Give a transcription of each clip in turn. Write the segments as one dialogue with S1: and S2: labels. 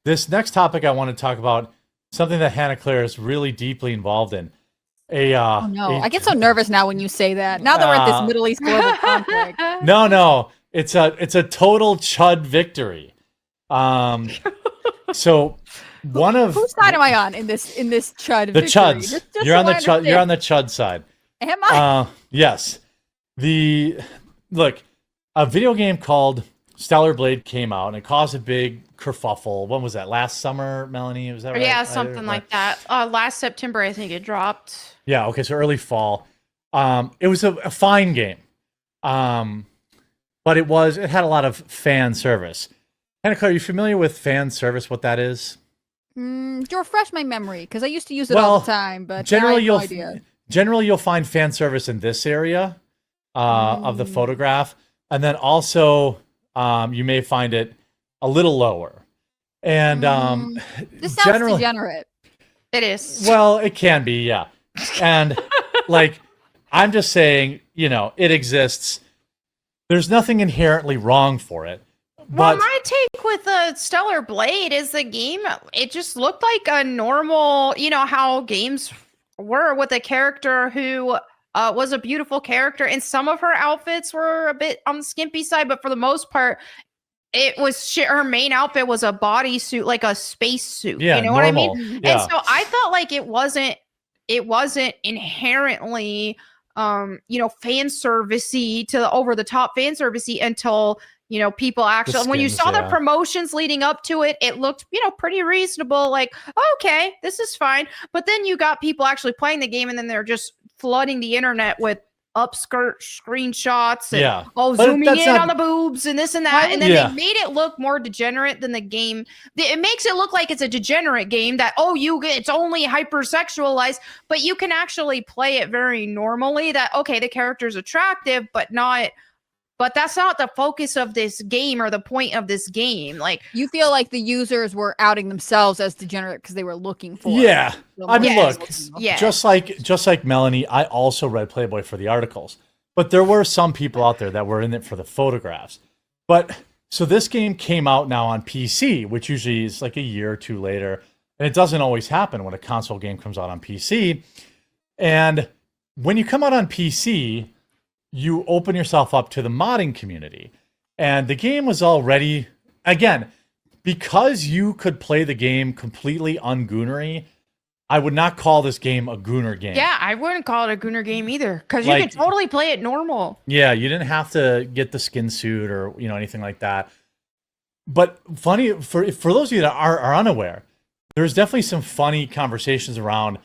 S1: this next topic I want to talk about something that Hannah Claire is really deeply involved in.
S2: Oh no, I get so nervous now when you say that. Now that we're at this Middle East global conflict.
S1: No, it's a total Chud victory. So one of
S2: whose side am I on in this Chud
S1: the
S2: victory?
S1: Chuds.
S2: Just
S1: You're
S2: so
S1: on the
S2: I
S1: Chud.
S2: understand.
S1: You're on the Chud side.
S2: Am I?
S1: Yes. Look, a video game called Stellar Blade came out and it caused a big kerfuffle. When was that? Last summer, Melonie? Was that right?
S3: Yeah, something like that. Last September, I think it dropped.
S1: Yeah. Okay. So early fall. It was a fine game. But it had a lot of fan service. Hannah Claire, are you familiar with fan service? What that is?
S2: To refresh my memory, because I used to use it all the time, but
S1: generally
S2: now I have no idea.
S1: Generally you'll find fan service in this area of the photograph, and then also you may find it a little lower. And
S2: this sounds degenerate.
S3: It is.
S1: Well, it can be, yeah. And like, I'm just saying, it exists. There's nothing inherently wrong for it.
S3: Well, my take with Stellar Blade is the game, it just looked like a normal, how games were with a character who was a beautiful character. And some of her outfits were a bit on the skimpy side, but for the most part, it was her main outfit was a bodysuit, like a space suit.
S1: Yeah,
S3: you know what I mean?
S1: Yeah.
S3: And so I felt like it wasn't inherently fan servicey to over the top fan servicey until people actually, when you saw the promotions leading up to it, it looked, pretty reasonable. Like, okay, this is fine. But then you got people actually playing the game and then they're just flooding the internet with upskirt screenshots and zooming in on the boobs and this and that. And then they made it look more degenerate than the game. It makes it look like it's a degenerate game that, it's only hypersexualized, but you can actually play it very normally that, okay, the character's attractive, but that's not the focus of this game or the point of this game. Like,
S2: you feel like the users were outing themselves as degenerate because they were looking for
S1: Yeah. I mean, look,
S3: yeah.
S1: just like Melonie, I also read Playboy for the articles. But there were some people out there that were in it for the photographs. But so this game came out now on PC, which usually is like a year or two later. And it doesn't always happen when a console game comes out on PC. And when you come out on PC, you open yourself up to the modding community. And the game was already, again, because you could play the game completely ungoonery, I would not call this game a gooner game.
S3: Yeah, I wouldn't call it a gooner game either, because you can totally play it normal.
S1: Yeah, you didn't have to get the skin suit or anything like that. But funny, for those of you that are unaware, there's definitely some funny conversations around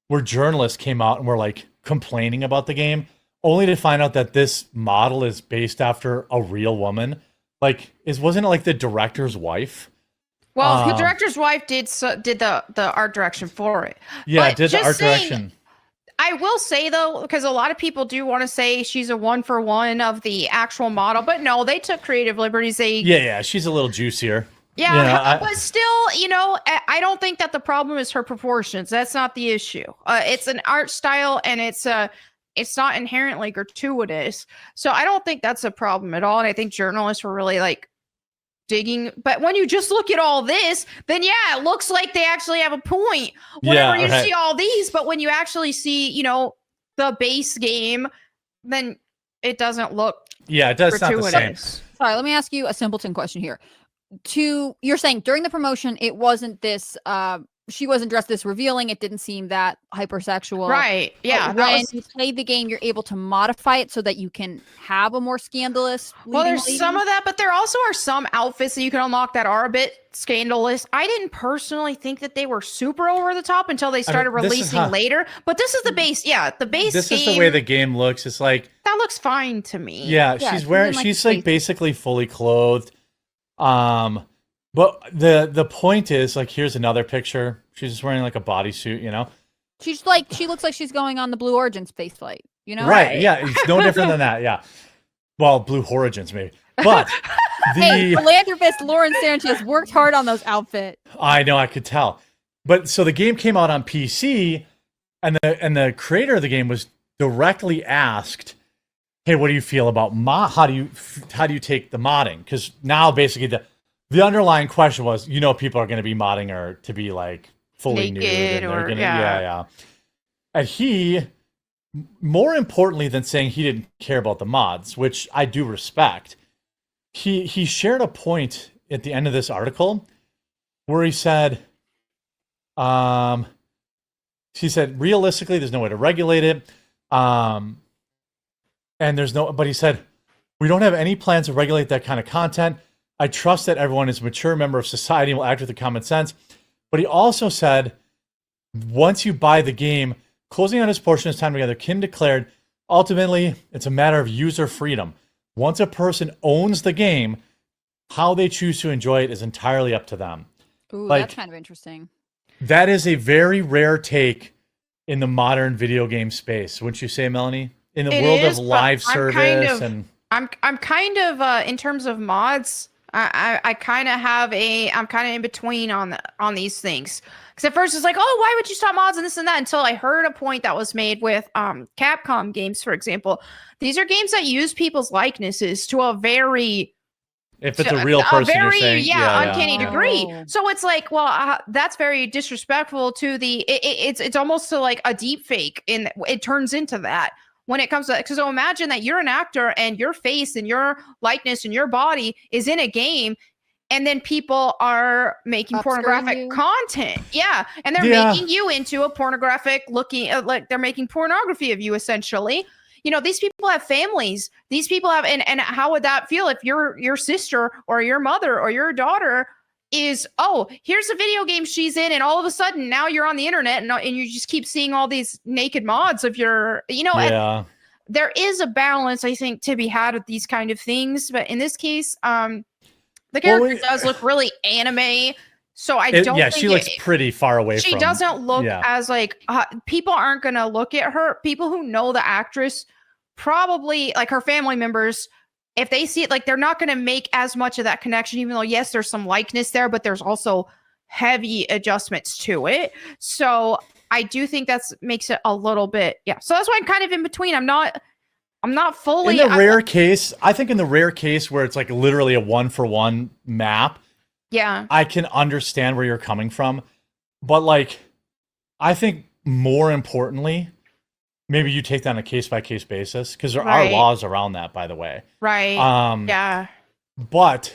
S1: where journalists came out and were like complaining about the game, only to find out that this model is based after a real woman. Like, wasn't it like the director's wife?
S3: Well, the director's wife did the art direction for it.
S1: Yeah,
S3: but
S1: did the art direction.
S3: I will say, though, because a lot of people do want to say she's a 1-for-1 of the actual model, but no, they took creative liberties.
S1: Yeah, she's a little juicier.
S3: Yeah, but still, I don't think that the problem is her proportions. That's not the issue. It's an art style, and it's not inherently gratuitous. So I don't think that's a problem at all. And I think journalists were really like digging. But when you just look at all this, then yeah, it looks like they actually have a point whenever you see all these. But when you actually see, the base game, then it doesn't look
S1: it does not the same.
S2: Sorry, let me ask you a simpleton question here. You're saying during the promotion, it wasn't this she wasn't dressed this revealing. It didn't seem that hypersexual.
S3: Right. Yeah.
S2: When you play the game, you're able to modify it so that you can have a more scandalous.
S3: Well, there's some of that, but there also are some outfits that you can unlock that are a bit scandalous. I didn't personally think that they were super over the top until they started releasing later. But this is the base. Yeah. The base
S1: This
S3: game,
S1: is the way the game looks. It's like,
S3: that looks fine to me.
S1: Yeah, she's like basically fully clothed. But the point is, like, here's another picture. She's just wearing like a bodysuit,
S2: She looks like she's going on the Blue Origin space flight,
S1: Right, yeah, it's no different than that, yeah. Well, Blue Origins maybe, but
S2: hey, philanthropist Lauren Sanchez worked hard on those outfits.
S1: I know, I could tell. But so the game came out on PC, and the creator of the game was directly asked, "Hey, what do you feel about how do you take the modding?" Because now basically the underlying question was, people are going to be modding her to be like fully nude, and they're gonna, yeah. And he, more importantly than saying he didn't care about the mods, which I do respect, he shared a point at the end of this article where he said, realistically, there's no way to regulate it. And but he said, we don't have any plans to regulate that kind of content. I trust that everyone is a mature member of society and will act with common sense. But he also said, once you buy the game, closing out his portion of his time together, Kim declared, ultimately, it's a matter of user freedom. Once a person owns the game, how they choose to enjoy it is entirely up to them.
S2: Ooh, that's kind of interesting.
S1: That is a very rare take in the modern video game space, wouldn't you say, Melonie? In the world of live service
S3: I'm kind of in terms of mods, I'm kind of in between on these things. Because at first it's like, oh, why would you stop mods and this and that? Until I heard a point that was made with Capcom games, for example. These are games that use people's likenesses to a very
S1: if it's a real person,
S3: you're
S1: saying,
S3: uncanny degree. So it's like, well, that's very disrespectful to the. It's almost to like a deep fake, and it turns into that. When it comes to, because so imagine that you're an actor and your face and your likeness and your body is in a game, and then people are making pornographic content. Yeah. And they're making you into a pornographic looking, like they're making pornography of you essentially. These people have families. These people have, and how would that feel if your sister or your mother or your daughter is, oh, here's a video game she's in, and all of a sudden now you're on the internet and you just keep seeing all these naked mods of your, there is a balance, I think, to be had with these kind of things. But in this case, the character does look really anime. So I don't think
S1: she looks pretty far away
S3: she doesn't look as like, people aren't going to look at her. People who know the actress, probably like her family members, if they see it, like they're not going to make as much of that connection, even though, yes, there's some likeness there, but there's also heavy adjustments to it. So I do think that makes it a little bit, So that's why I'm kind of in between. I'm not fully.
S1: In the rare case, I think in the rare case where it's like literally a 1-for-1 map, I can understand where you're coming from. But like, I think more importantly, maybe you take that on a case-by-case basis, because there are laws around that, by the way.
S3: Right.
S1: But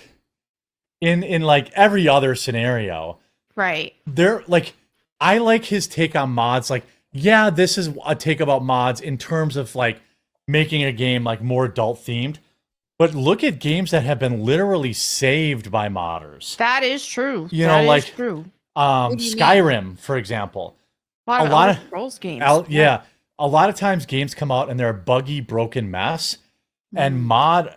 S1: in like every other scenario, there, like, I like his take on mods. Like, this is a take about mods in terms of like making a game like more adult themed. But look at games that have been literally saved by modders.
S3: That is true.
S1: Skyrim, for example.
S3: A lot of Scrolls games.
S1: A lot of times games come out and they're a buggy, broken mess, and modders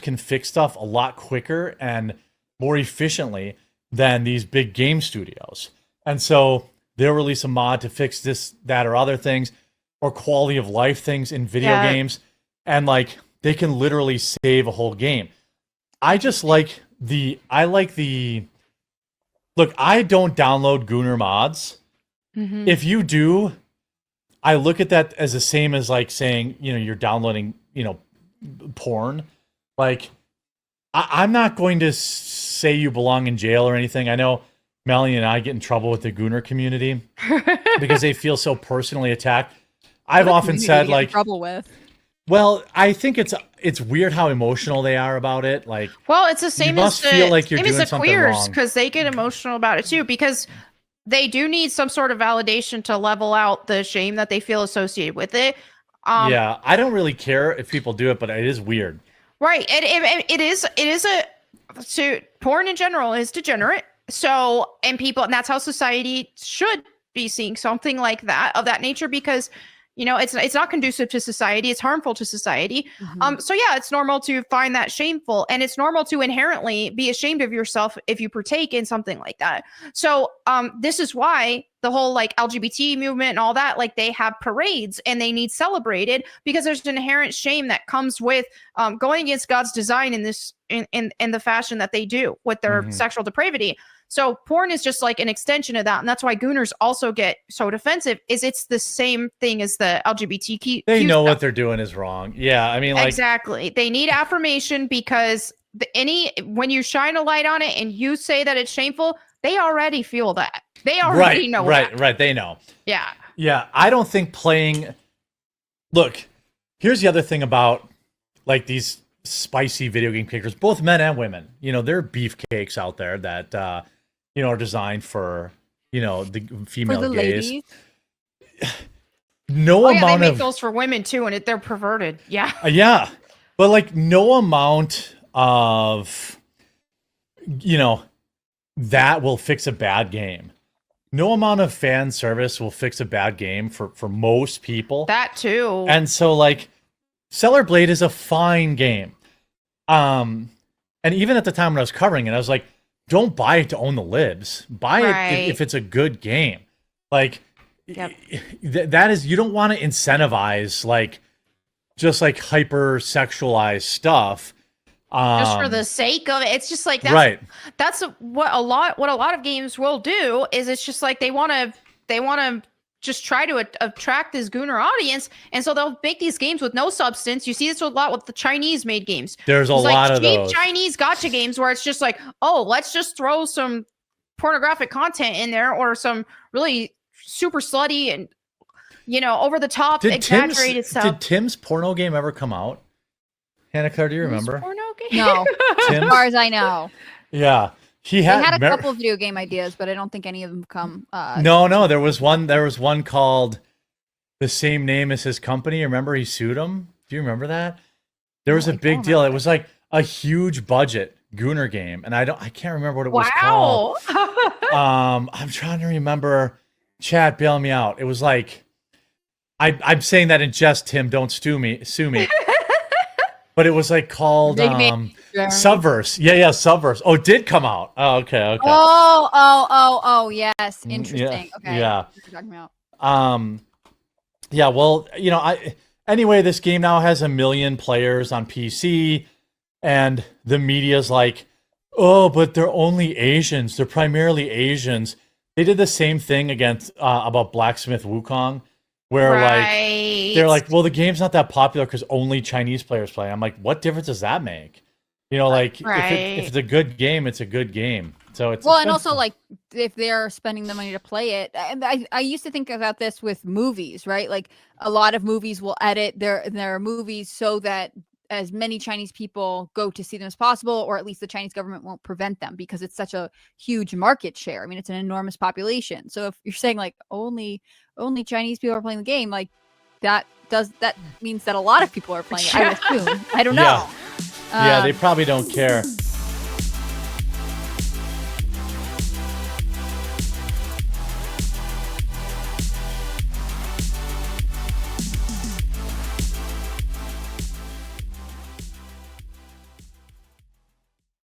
S1: can fix stuff a lot quicker and more efficiently than these big game studios. And so they'll release a mod to fix this, that, or other things, or quality of life things in video games, and like they can literally save a whole game. I like the look. I don't download Gunner mods. If you do, I look at that as the same as like saying, you're downloading, porn. Like, I'm not going to say you belong in jail or anything. I know Melonie and I get in trouble with the Gunner community because they feel so personally attacked. I've often said like,
S2: trouble with.
S1: Well, I think it's weird how emotional they are about it. Like,
S3: well, it's the same as
S1: feel like you're doing something
S3: queers,
S1: wrong,
S3: because they get emotional about it too, because they do need some sort of validation to level out the shame that they feel associated with it.
S1: I don't really care if people do it, but it is weird.
S3: Right. It is porn in general is degenerate. So, and that's how society should be seeing something like that, of that nature, because it's not conducive to society. It's harmful to society. So it's normal to find that shameful, and it's normal to inherently be ashamed of yourself if you partake in something like that. So this is why the whole like LGBT movement and all that, like they have parades and they need celebrated, because there's an inherent shame that comes with going against God's design in this in the fashion that they do with their sexual depravity. So porn is just like an extension of that. And that's why Gooners also get so defensive, is it's the same thing as the LGBTQ.
S1: They know what they're doing is wrong. Yeah. I mean, like,
S3: exactly. They need affirmation because when you shine a light on it and you say that it's shameful, they already feel that. They already know that.
S1: Right. They know.
S3: Yeah.
S1: Yeah. I don't think playing. Look, here's the other thing about like these spicy video game characters, both men and women. You know, there are beefcakes out there that are designed for the female
S2: For the
S1: gaze.
S2: ladies.
S1: No amount
S3: they make
S1: of
S3: those for women too, and they're perverted. Yeah.
S1: Yeah. But like no amount of that will fix a bad game. No amount of fan service will fix a bad game for most people.
S3: That too.
S1: And so like Stellar Blade is a fine game. And even at the time when I was covering it, I was like, don't buy it to own the libs. Buy it if it's a good game. Like that is, you don't want to incentivize like just like hyper-sexualized stuff.
S3: Just for the sake of it. It's just like that's what a lot of games will do, is it's just like they want to just try to attract this gooner audience, and so they'll make these games with no substance. You see this a lot with the Chinese made games.
S1: There's a lot of those
S3: Chinese gotcha games where it's just like, oh, let's just throw some pornographic content in there or some really super slutty and over the top exaggerated stuff.
S1: Did Tim's porno game ever come out? Hannah Claire, do you remember?
S3: Porno game?
S2: No, as far as I know.
S1: Yeah,
S2: they had a couple of video game ideas, but I don't think any of them come.
S1: No, there was one called the same name as his company. Remember, he sued him. Do you remember that? There was a big deal. It was like a huge budget Gooner game, and I can't remember what it was called. I'm trying to remember. Chad, bail me out. It was like I'm saying that in jest, Tim. Don't sue me. But it was like called Subverse. Yeah, Subverse. Oh, it did come out. Oh, okay.
S2: Oh, yes. Interesting. Okay.
S1: Yeah.
S2: What you're talking about.
S1: Yeah, well, anyway, this game now has 1 million players on PC, and the media's like, oh, but they're only Asians. They're primarily Asians. They did the same thing against about Blacksmith Wukong, where like they're like, well, the game's not that popular because only Chinese players play. I'm like, what difference does that make? If it's a good game, it's a good game. So it's
S2: and also like if they're spending the money to play it, and I used to think about this with movies, right? Like a lot of movies will edit their movies so that as many Chinese people go to see them as possible, or at least the Chinese government won't prevent them because it's such a huge market share. I mean, it's an enormous population. So if you're saying like only Chinese people are playing the game, like that means that a lot of people are playing it, I would assume. I don't know.
S1: Yeah, they probably don't care.